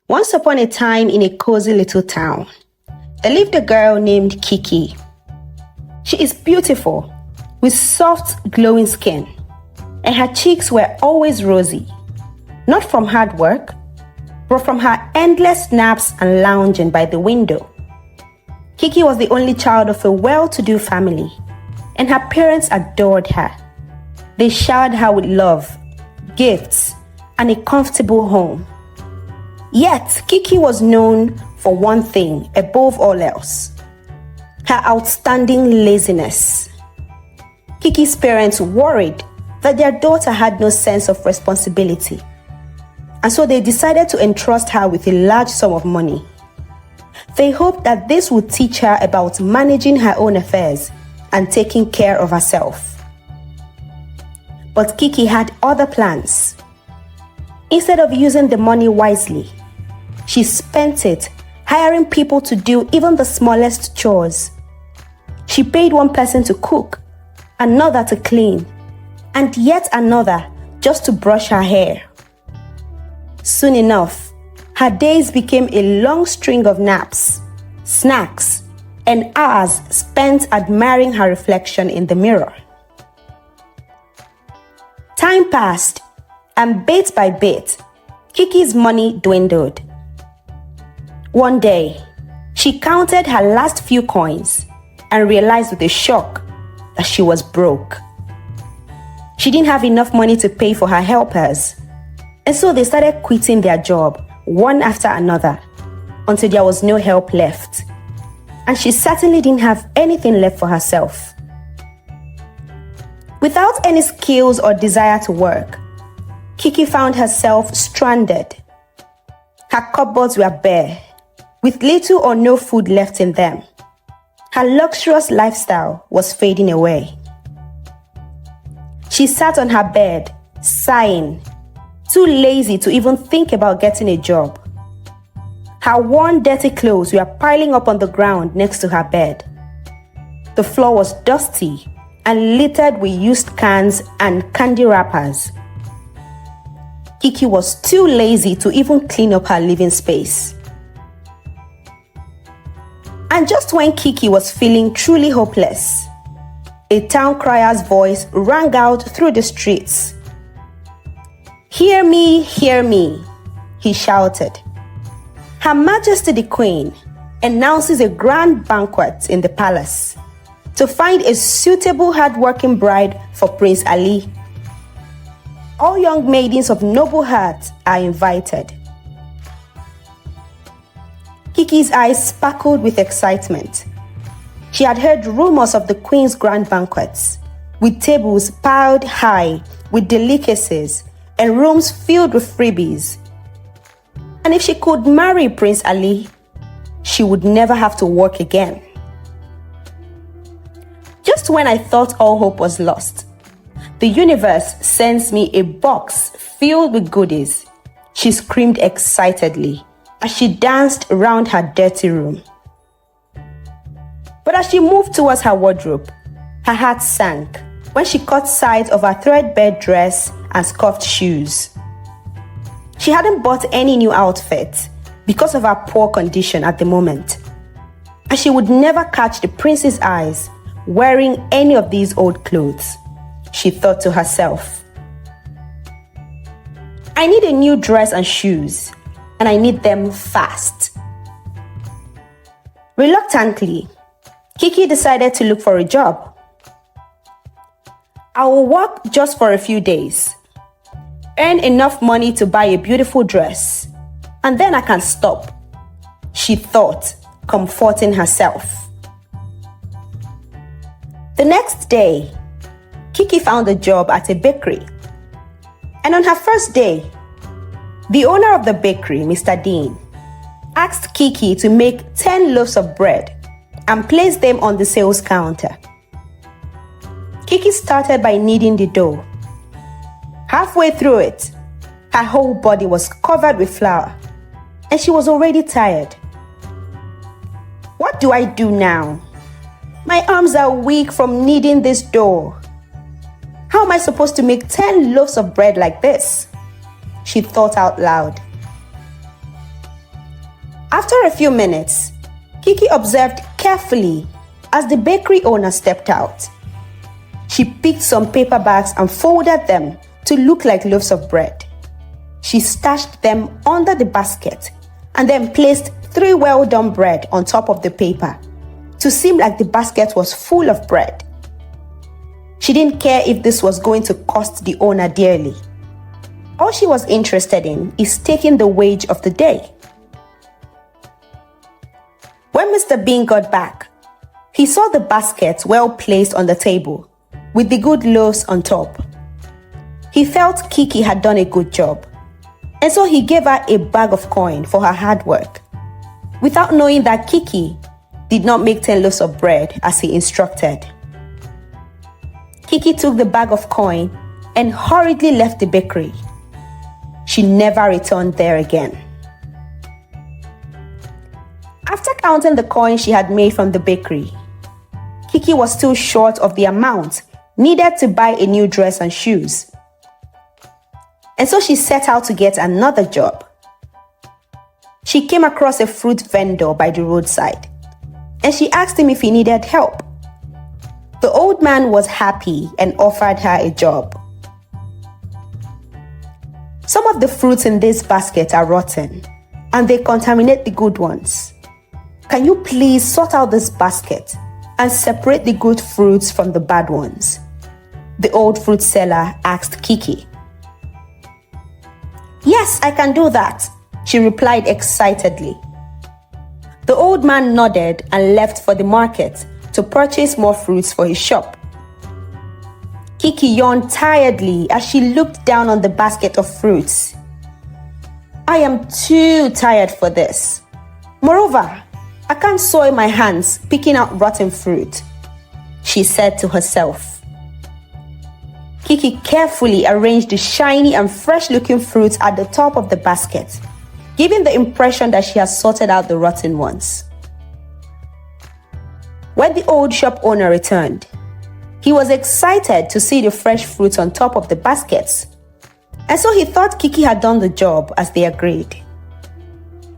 Once upon a time in a cozy little town, there lived a girl named Kiki. She is beautiful, with soft, glowing skin, and her cheeks were always rosy, not from hard work, but from her endless naps and lounging by the window. Kiki was the only child of a well-to-do family, and her parents adored her. They showered her with love, gifts, and a comfortable home. Yet, Kiki was known for one thing above all else: her outstanding laziness. Kiki's parents worried that their daughter had no sense of responsibility, and so they decided to entrust her with a large sum of money. They hoped that this would teach her about managing her own affairs and taking care of herself. But Kiki had other plans. Instead of using the money wisely, she spent it hiring people to do even the smallest chores. She paid one person to cook, another to clean, and yet another just to brush her hair. Soon enough, her days became a long string of naps, snacks, and hours spent admiring her reflection in the mirror. Time passed, and bit by bit, Kiki's money dwindled. One day, she counted her last few coins and realized with a shock that she was broke. She didn't have enough money to pay for her helpers, and so they started quitting their job one after another until there was no help left, and she certainly didn't have anything left for herself. Without any skills or desire to work, Kiki found herself stranded. Her cupboards were bare, with little or no food left in them. Her luxurious lifestyle was fading away. She sat on her bed, sighing, too lazy to even think about getting a job. Her worn, dirty clothes were piling up on the ground next to her bed. The floor was dusty and littered with used cans and candy wrappers. Kiki was too lazy to even clean up her living space. And just when Kiki was feeling truly hopeless, a town crier's voice rang out through the streets. "Hear me, hear me," he shouted. "Her Majesty the Queen announces a grand banquet in the palace to find a suitable hard-working bride for Prince Ali. All young maidens of noble heart are invited." Kiki's eyes sparkled with excitement. She had heard rumors of the Queen's grand banquets, with tables piled high with delicacies and rooms filled with freebies. And if she could marry Prince Ali, she would never have to work again. Just when I thought all hope was lost, the universe sends me a box filled with goodies, she screamed excitedly as she danced around her dirty room. But as she moved towards her wardrobe, her heart sank when she caught sight of her threadbare dress and scuffed shoes. She hadn't bought any new outfit because of her poor condition at the moment, and she would never catch the prince's eyes wearing any of these old clothes. She thought to herself, "I need a new dress and shoes, and I need them fast." Reluctantly, Kiki decided to look for a job. "I will work just for a few days, earn enough money to buy a beautiful dress, and then I can stop," she thought, comforting herself. The next day, Kiki found a job at a bakery. And on her first day, the owner of the bakery, Mr. Dean, asked Kiki to make 10 loaves of bread and place them on the sales counter. Kiki started by kneading the dough. Halfway through it, her whole body was covered with flour, and she was already tired. "What do I do now? My arms are weak from kneading this dough. How am I supposed to make 10 loaves of bread like this?" she thought out loud. After a few minutes, Kiki observed carefully as the bakery owner stepped out. She picked some paper bags and folded them to look like loaves of bread. She stashed them under the basket and then placed 3 well-done bread on top of the paper to seem like the basket was full of bread. She didn't care if this was going to cost the owner dearly. All she was interested in is taking the wage of the day. When Mr. Bean got back, he saw the basket well placed on the table with the good loaves on top. He felt Kiki had done a good job, and so he gave her a bag of coin for her hard work, without knowing that Kiki did not make 10 loaves of bread as he instructed. Kiki took the bag of coin and hurriedly left the bakery. She never returned there again. After counting the coin she had made from the bakery, Kiki was still short of the amount needed to buy a new dress and shoes. And so she set out to get another job. She came across a fruit vendor by the roadside, and she asked him if he needed help. The old man was happy and offered her a job. Some of the fruits in this basket are rotten, and they contaminate the good ones. Can you please sort out this basket and separate the good fruits from the bad ones? The old fruit seller asked Kiki. Yes, I can do that, she replied excitedly. The old man nodded and left for the market to purchase more fruits for his shop. Kiki yawned tiredly as she looked down on the basket of fruits. I am too tired for this. Moreover, I can't soil my hands picking out rotten fruit, she said to herself. Kiki carefully arranged the shiny and fresh-looking fruits at the top of the basket, giving the impression that she has sorted out the rotten ones. When the old shop owner returned, he was excited to see the fresh fruits on top of the baskets, and so he thought Kiki had done the job as they agreed.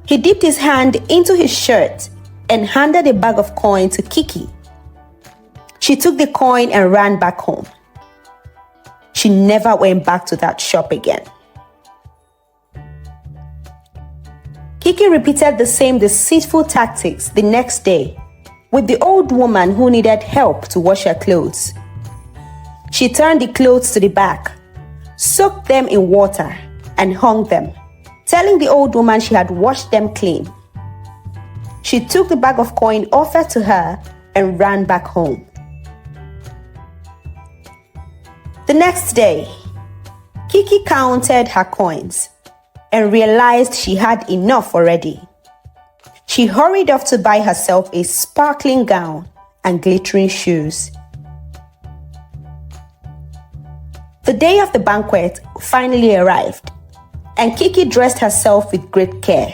He dipped his hand into his shirt and handed a bag of coin to Kiki. She took the coin and ran back home. She never went back to that shop again. Kiki repeated the same deceitful tactics the next day with the old woman who needed help to wash her clothes. She turned the clothes to the back, soaked them in water, and hung them, telling the old woman she had washed them clean. She took the bag of coin offered to her and ran back home. The next day, Kiki counted her coins and realized she had enough already. She hurried off to buy herself a sparkling gown and glittering shoes. The day of the banquet finally arrived, and Kiki dressed herself with great care.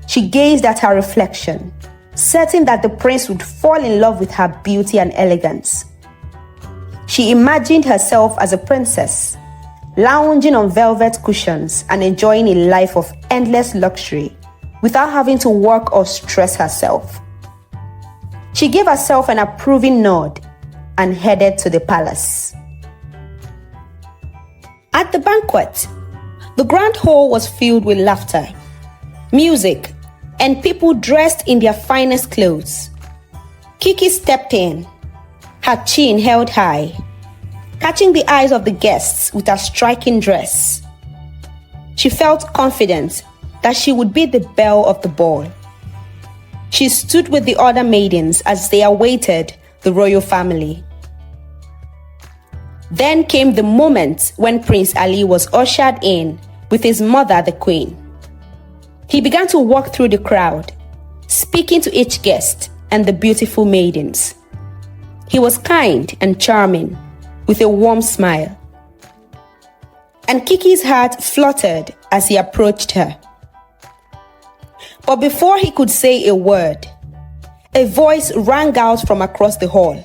She gazed at her reflection, certain that the prince would fall in love with her beauty and elegance. She imagined herself as a princess, lounging on velvet cushions and enjoying a life of endless luxury without having to work or stress herself. She gave herself an approving nod and headed to the palace. At the banquet, the grand hall was filled with laughter, music, and people dressed in their finest clothes. Kiki stepped in, her chin held high, catching the eyes of the guests with her striking dress. She felt confident that she would be the belle of the ball. She stood with the other maidens as they awaited the royal family. Then came the moment when Prince Ali was ushered in with his mother, the queen. He began to walk through the crowd, speaking to each guest and the beautiful maidens. He was kind and charming, with a warm smile. And Kiki's heart fluttered as he approached her. But before he could say a word, a voice rang out from across the hall.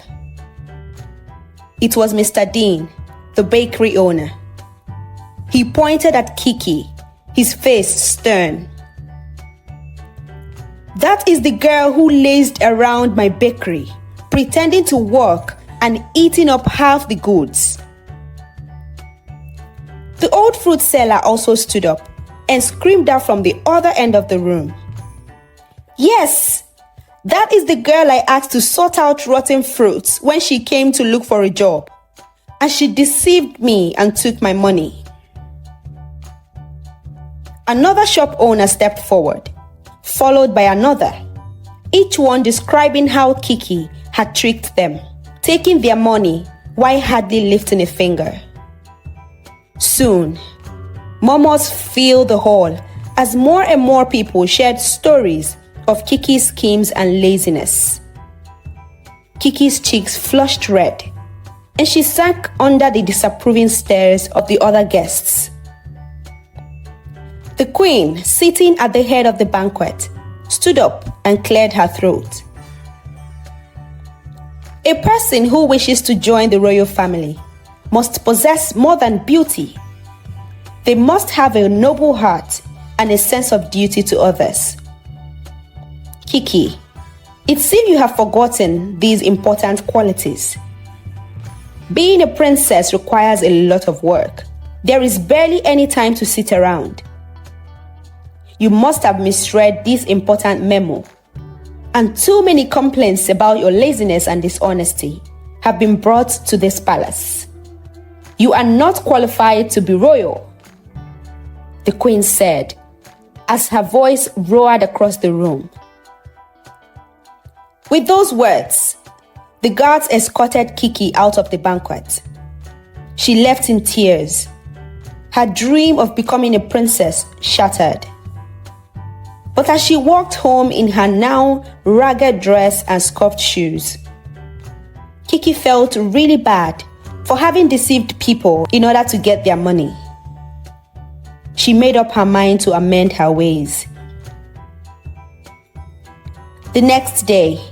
It was Mr. Dean, the bakery owner. He pointed at Kiki, his face stern. That is the girl who lazed around my bakery, pretending to work and eating up half the goods. The old fruit seller also stood up and screamed out from the other end of the room. Yes, that is the girl I asked to sort out rotten fruits when she came to look for a job, and she deceived me and took my money. Another shop owner stepped forward, followed by another, each one describing how Kiki had tricked them, taking their money while hardly lifting a finger. Soon, murmurs filled the hall as more and more people shared stories of Kiki's schemes and laziness. Kiki's cheeks flushed red, and she sank under the disapproving stares of the other guests. The queen, sitting at the head of the banquet, stood up and cleared her throat. A person who wishes to join the royal family must possess more than beauty. They must have a noble heart and a sense of duty to others. Kiki, it seems you have forgotten these important qualities. Being a princess requires a lot of work. There is barely any time to sit around. You must have misread this important memo, and too many complaints about your laziness and dishonesty have been brought to this palace. You are not qualified to be royal, the queen said, as her voice roared across the room. With those words, the guards escorted Kiki out of the banquet. She left in tears, her dream of becoming a princess shattered. But as she walked home in her now ragged dress and scuffed shoes, Kiki felt really bad for having deceived people in order to get their money. She made up her mind to amend her ways. The next day,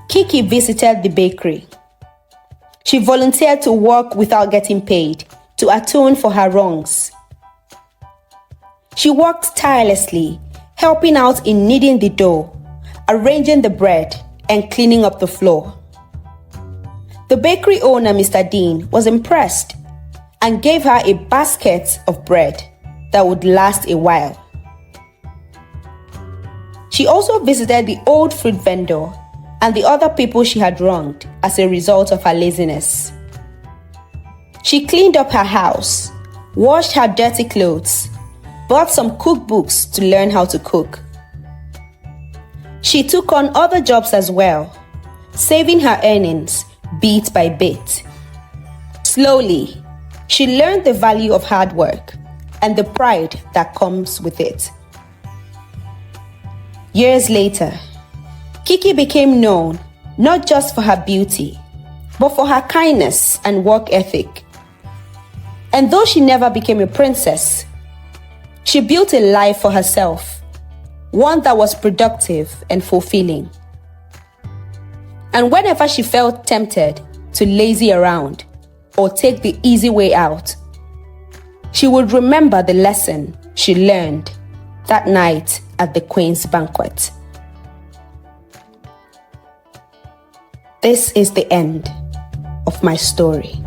Kiki visited the bakery. She volunteered to work without getting paid to atone for her wrongs. She worked tirelessly, helping out in kneading the dough, arranging the bread, and cleaning up the floor. The bakery owner, Mr. Dean, was impressed and gave her a basket of bread that would last a while. She also visited the old fruit vendor and the other people she had wronged as a result of her laziness. She cleaned up her house, washed her dirty clothes, bought some cookbooks to learn how to cook. She took on other jobs as well, saving her earnings bit by bit. Slowly, she learned the value of hard work and the pride that comes with it. Years later, Kiki became known not just for her beauty, but for her kindness and work ethic. And though she never became a princess, she built a life for herself, one that was productive and fulfilling. And whenever she felt tempted to lazy around or take the easy way out, she would remember the lesson she learned that night at the Queen's banquet. This is the end of my story.